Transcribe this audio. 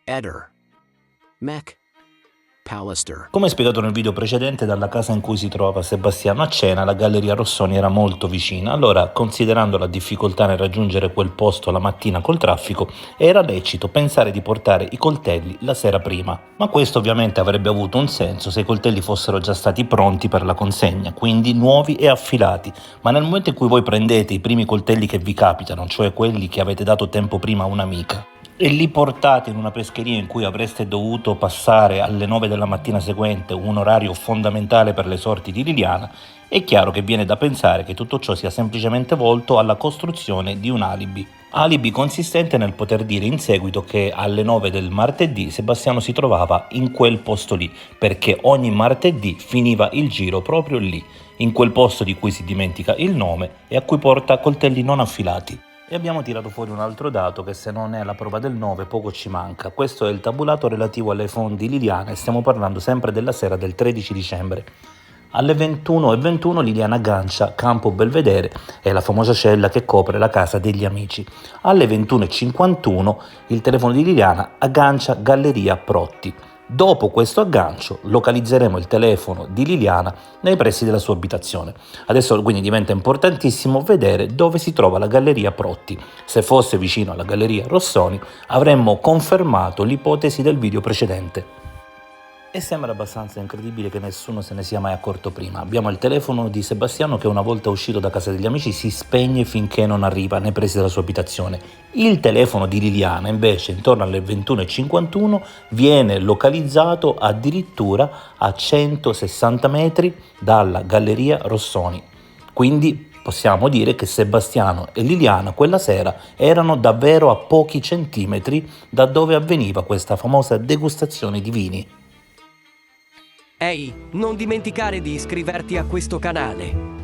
Eder. Mech. Pallister. Come spiegato nel video precedente, dalla casa in cui si trovava Sebastiano a cena, la Galleria Rossoni era molto vicina. Allora, considerando la difficoltà nel raggiungere quel posto la mattina col traffico, era lecito pensare di portare i coltelli la sera prima. Ma questo ovviamente avrebbe avuto un senso se i coltelli fossero già stati pronti per la consegna, quindi nuovi e affilati. Ma nel momento in cui voi prendete i primi coltelli che vi capitano, cioè quelli che avete dato tempo prima a un'amica, e li portate in una pescheria in cui avreste dovuto passare alle 9 della mattina seguente, un orario fondamentale per le sorti di Liliana, è chiaro che viene da pensare che tutto ciò sia semplicemente volto alla costruzione di un alibi. Alibi consistente nel poter dire in seguito che alle 9 del martedì Sebastiano si trovava in quel posto lì, perché ogni martedì finiva il giro proprio lì, in quel posto di cui si dimentica il nome e a cui porta coltelli non affilati. E abbiamo tirato fuori un altro dato che, se non è la prova del 9, poco ci manca. Questo è il tabulato relativo all'iPhone di Liliana e stiamo parlando sempre della sera del 13 dicembre. Alle 21:21 Liliana aggancia Campo Belvedere, è la famosa cella che copre la casa degli amici. Alle 21:51 il telefono di Liliana aggancia Galleria Protti. Dopo questo aggancio localizzeremo il telefono di Liliana nei pressi della sua abitazione. Adesso quindi diventa importantissimo vedere dove si trova la Galleria Protti. Se fosse vicino alla Galleria Rossoni avremmo confermato l'ipotesi del video precedente. E sembra abbastanza incredibile che nessuno se ne sia mai accorto prima. Abbiamo il telefono di Sebastiano che, una volta uscito da casa degli amici, si spegne finché non arriva nei pressi della sua abitazione. Il telefono di Liliana invece, intorno alle 21:51, viene localizzato addirittura a 160 metri dalla Galleria Rossoni. Quindi possiamo dire che Sebastiano e Liliana quella sera erano davvero a pochi centimetri da dove avveniva questa famosa degustazione di vini. Ehi, non dimenticare di iscriverti a questo canale.